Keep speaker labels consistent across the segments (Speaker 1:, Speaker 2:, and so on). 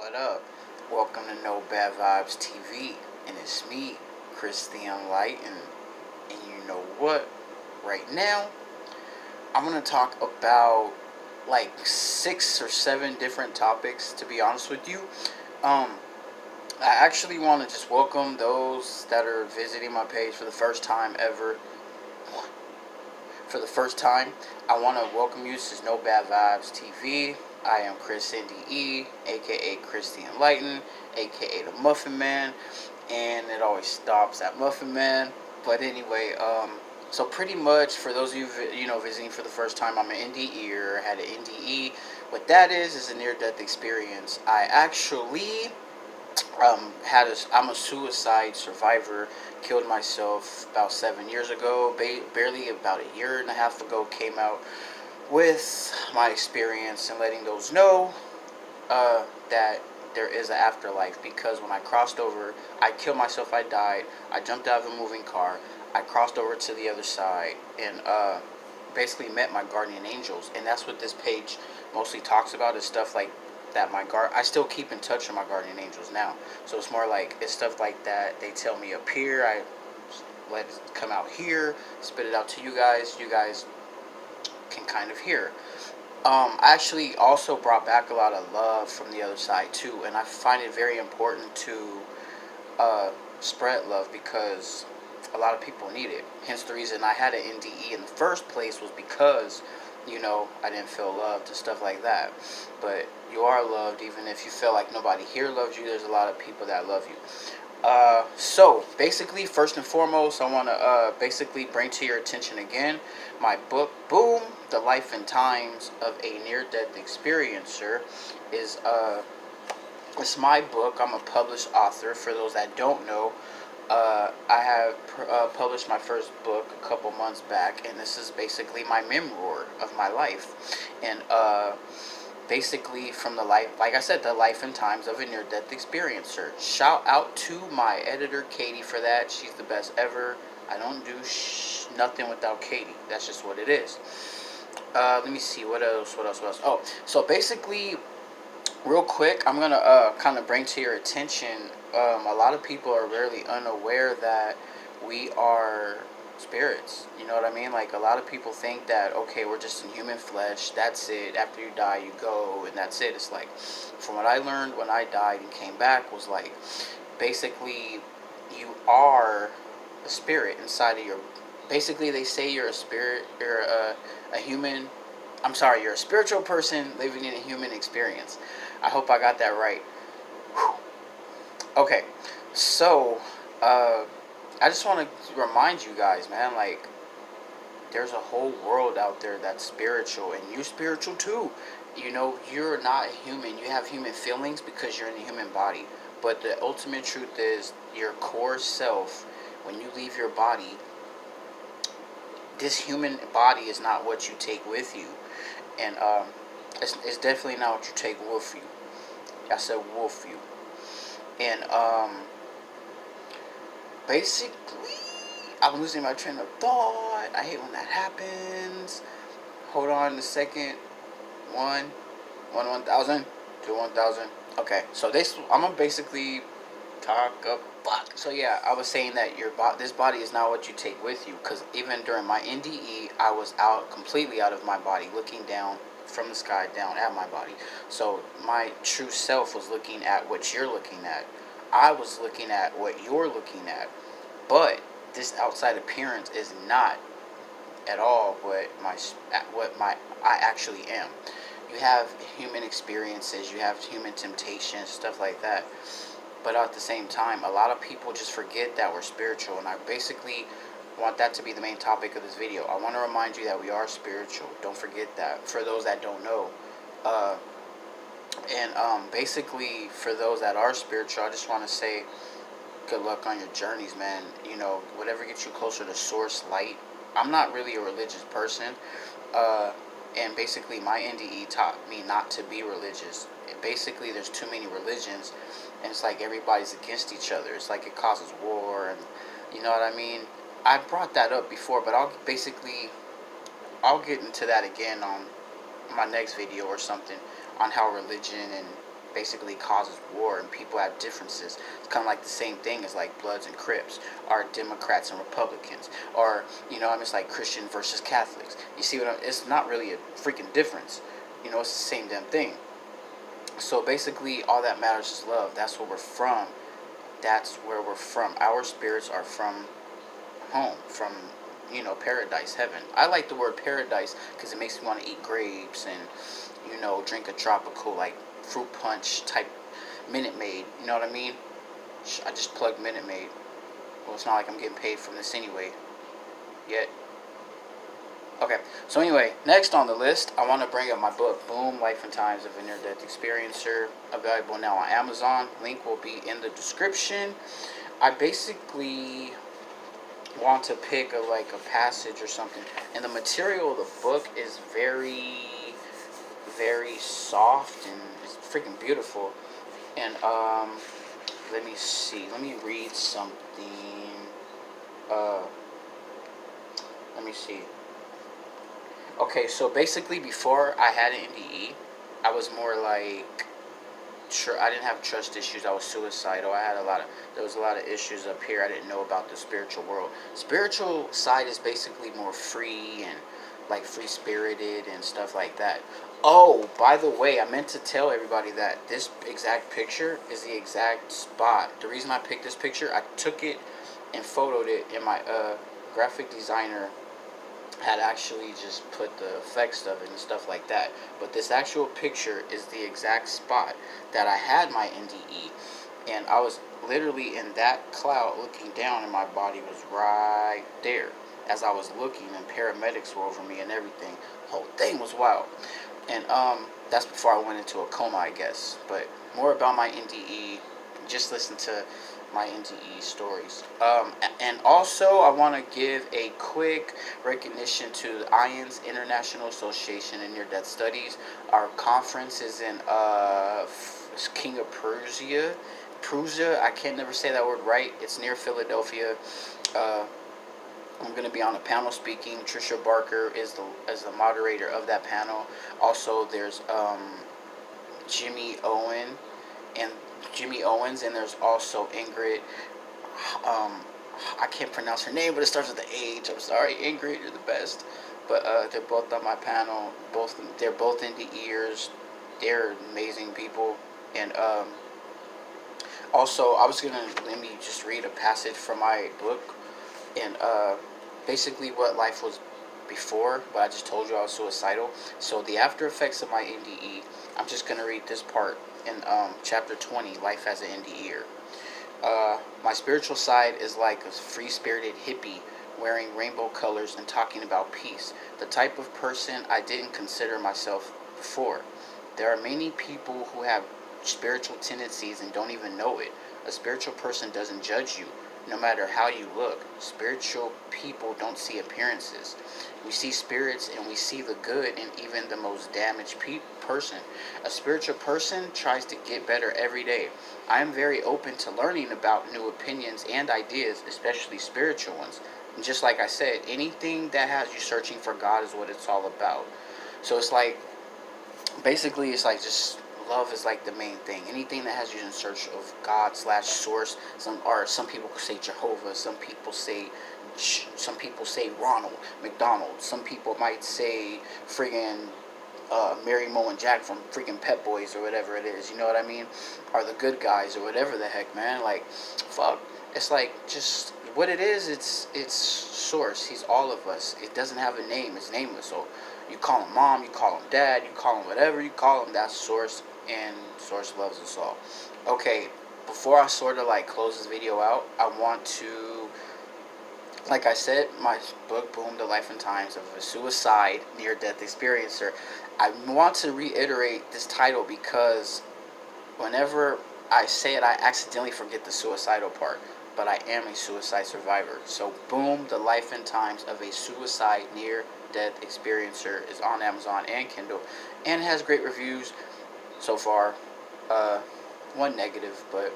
Speaker 1: What up? Welcome to No Bad Vibes TV, and it's me, Chris the Enlightened. And you know what? Right now, I'm gonna talk about like 6 or 7 different topics. To be honest with you, um, I actually want to just welcome those that are visiting my page for the first time ever. For the first time, I want to welcome you. This is No Bad Vibes TV. I am Chris NDE, aka Chris the Enlightened, aka the Muffin Man, and it always stops at Muffin Man. But anyway, so pretty much for those of you visiting for the first time, I'm an NDE or had an NDE. What that is a near-death experience. I actually I'm a suicide survivor. Killed myself about 7 years ago. Barely about a year and a half ago, came out with my experience and letting those know that there is an afterlife. Because when I crossed over, I killed myself. I died. I jumped out of a moving car. I crossed over to the other side and basically met my guardian angels. And that's what this page mostly talks about, is stuff like that. I still keep in touch with my guardian angels now, so it's more like it's stuff like that. They tell me up here, I let it come out here, spit it out to you guys. You guys can kind of hear. I actually also brought back a lot of love from the other side too, and I find it very important to spread love because a lot of people need it. Hence the reason I had an NDE in the first place was because I didn't feel loved and stuff like that. But you are loved, even if you feel like nobody here loves you. There's a lot of people that love you. So basically, first and foremost, I want to basically bring to your attention again my book, Boom, The Life and Times of a Near-Death Experiencer. It's my book. I'm a published author. For those that don't know, I have published my first book a couple months back, and this is basically my memoir of my life. And basically from the life, like I said, the life and times of a near-death experiencer. Shout out to my editor, Katie, for that. She's the best ever. I don't do nothing without Katie. That's just what it is. Let me see, what else? Oh, so basically, real quick, I'm going to kind of bring to your attention, a lot of people are really unaware that we are spirits. You know what I mean? Like, a lot of people think that, okay, we're just in human flesh, that's it. After you die, you go, and that's it. It's like, from what I learned when I died and came back, was like, basically, you are a spirit inside of your... Basically, they say you're a spirit, you're a human... I'm sorry, you're a spiritual person living in a human experience. I hope I got that right. Whew. Okay, so, I just want to remind you guys, man, like, there's a whole world out there that's spiritual, and you're spiritual too. You're not a human. You have human feelings because you're in a human body. But the ultimate truth is, your core self, when you leave your body, this human body is not what you take with you. And it's definitely not what you take with you. I said wolf you. And basically, I'm losing my train of thought. I hate when that happens. Hold on a second. 1,000, 1,000. Okay, so I'm gonna basically talk about. So yeah, I was saying that this body is not what you take with you, because even during my NDE, I was completely out of my body, looking down from the sky down at my body. So my true self was looking at what you're looking at. I was looking at what you're looking at. But this outside appearance is not at all what I actually am. You have human experiences, you have human temptations, stuff like that. But at the same time, a lot of people just forget that we're spiritual, and I basically want that to be the main topic of this video. I want to remind you that we are spiritual. Don't forget that, for those that don't know. Basically, for those that are spiritual, I just want to say good luck on your journeys, man. Whatever gets you closer to source light. I'm not really a religious person, and basically my NDE taught me not to be religious. Basically, there's too many religions, and it's like everybody's against each other. It's like it causes war, and you know what I mean? I brought that up before, but I'll get into that again on my next video or something, on how religion and basically causes war, and people have differences. It's kind of like the same thing as like Bloods and Crips, or Democrats and Republicans, or it's like Christian versus Catholics. You see what it's not really a freaking difference. It's the same damn thing. So basically, all that matters is love. That's where we're from. That's where we're from. Our spirits are from home, from paradise, heaven. I like the word paradise because it makes me want to eat grapes and drink a tropical like fruit punch type Minute Maid. You know what I mean? I just plugged Minute Maid. Well, it's not like I'm getting paid from this anyway yet. Okay, so anyway, next on the list, I want to bring up my book, Boom, Life and Times of a Near-Death Experiencer, available now on Amazon. Link will be in the description. I basically want to pick a passage or something, and the material of the book is very, very soft, and it's freaking beautiful. And let me see. Let me read something. Let me see. Okay, so basically before I had an NDE, I was more like, sure, I didn't have trust issues. I was suicidal. There was a lot of issues up here. I didn't know about the spiritual world. Spiritual side is basically more free and like free spirited and stuff like that. Oh, by the way, I meant to tell everybody that this exact picture is the exact spot. The reason I picked this picture, I took it and photoed it, and my graphic designer had actually just put the effects of it and stuff like that. But this actual picture is the exact spot that I had my NDE, and I was literally in that cloud looking down, and my body was right there as I was looking, and paramedics were over me and everything. The whole thing was wild. And that's before I went into a coma, I guess. But more about my NDE, just listen to my NDE stories. And also, I want to give a quick recognition to the IANDS, International Association in Near-Death Studies. Our conference is in King of Prussia. I can't never say that word right. It's near Philadelphia. I'm going to be on a panel speaking. Trisha Barker is the moderator of that panel. Also, there's Jimmy Owens, and there's also Ingrid. I can't pronounce her name, but it starts with the H. I'm sorry, Ingrid, you're the best. But they're both on my panel. They're both in the ears. They're amazing people. And also, let me just read a passage from my book, and basically what life was before, but I just told you I was suicidal. So the after effects of my NDE, I'm just going to read this part in chapter 20, Life as an NDEer. My spiritual side is like a free-spirited hippie wearing rainbow colors and talking about peace, the type of person I didn't consider myself before. There are many people who have spiritual tendencies and don't even know it. A spiritual person doesn't judge you, no matter how you look. Spiritual people don't see appearances. We see spirits, and we see the good in even the most damaged person. A spiritual person tries to get better every day. I am very open to learning about new opinions and ideas, especially spiritual ones. And just like I said, anything that has you searching for God is what it's all about. So it's like, basically, it's like just love is like the main thing. Anything that has you in search of God / source. Some people say Jehovah. Some people say Ronald McDonald. Some people might say friggin' Mary Mo and Jack from freaking Pet Boys or whatever it is. You know what I mean? Or the good guys or whatever the heck, man. Like, fuck. It's like just what it is. It's source. He's all of us. It doesn't have a name. It's nameless. So you call him mom. You call him dad. You call him whatever you call him. That's source. And source loves us all. Okay, before I sort of like close this video out, I want to, like I said, my book, Boom, The Life and Times of a Suicide Near-Death Experiencer. I want to reiterate this title because whenever I say it, I accidentally forget the suicidal part. But I am a suicide survivor. So Boom, The Life and Times of a Suicide Near-Death Experiencer is on Amazon and Kindle, and has great reviews so far. One negative, but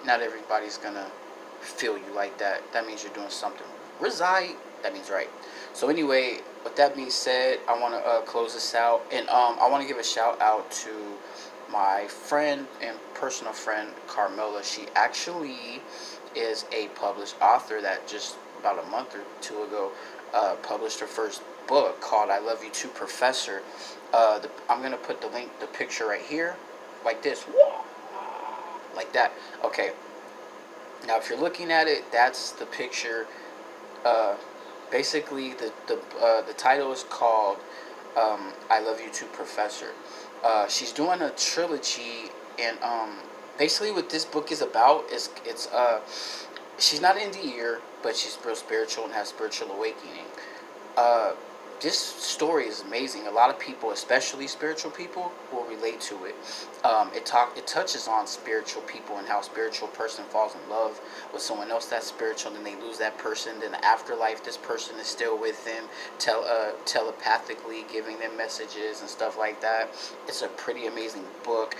Speaker 1: not everybody's gonna feel you like that. That means you're doing something that means right. So anyway, with that being said, I want to close this out, and I want to give a shout out to my friend and personal friend Carmela, she actually is a published author that just about a month or two ago published her first book called I Love You Too, Professor. I'm going to put the picture right here, like this, like that. Okay, now if you're looking at it, that's the picture. Uh, Basically, the title is called I Love You Too, Professor. She's doing a trilogy, and basically what this book is about is she's not in the year, but she's real spiritual and has spiritual awakening. Uh, this story is amazing. A lot of people, especially spiritual people, will relate to it. It touches on spiritual people and how a spiritual person falls in love with someone else that's spiritual, then they lose that person. Then the afterlife, this person is still with them, telepathically giving them messages and stuff like that. It's a pretty amazing book.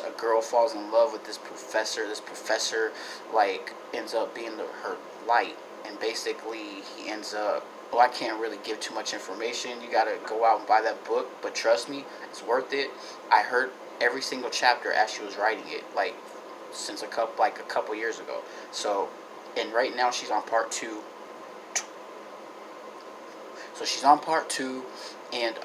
Speaker 1: A girl falls in love with this professor. This professor like ends up being her light, and basically he ends up, well, I can't really give too much information. You gotta go out and buy that book, but trust me, it's worth it. I heard every single chapter as she was writing it, like since a couple years ago. So, and right now she's on part 2. So she's on part 2, and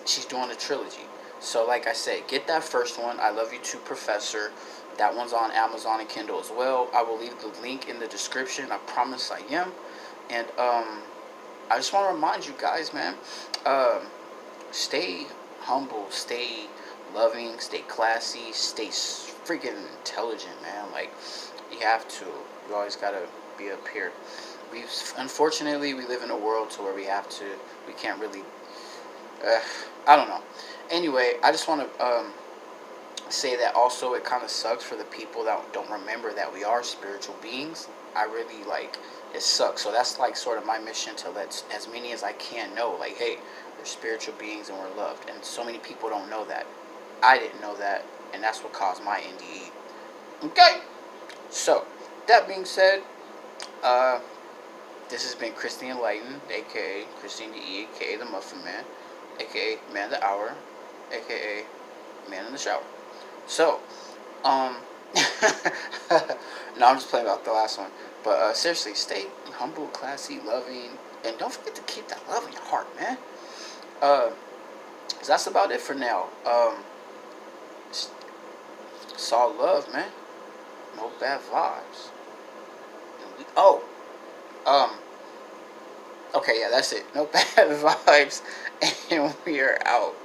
Speaker 1: she's doing a trilogy. So like I said, get that first one, I Love You Too, Professor. That one's on Amazon and Kindle as well. I will leave the link in the description. I promise I am. And I just want to remind you guys, man, stay humble, stay loving, stay classy, stay freaking intelligent, man. Like, you have to. You always got to be up here. Unfortunately, we live in a world to where we can't really, I don't know. Anyway, I just want to say that also it kind of sucks for the people that don't remember that we are spiritual beings. I really it sucks. So that's like sort of my mission, to let as many as I can know, like, hey, we're spiritual beings and we're loved. And so many people don't know that. I didn't know that, and that's what caused my NDE. Okay, so that being said, this has been Christian Enlightened, aka Christine DE, aka the Muffin Man, aka Man of the Hour, aka Man in the Shower. So, no, I'm just playing about the last one. But seriously, stay humble, classy, loving, and don't forget to keep that love in your heart, man. So that's about it for now. It's all love, man. No bad vibes. Okay, yeah, that's it. No bad vibes, and we are out.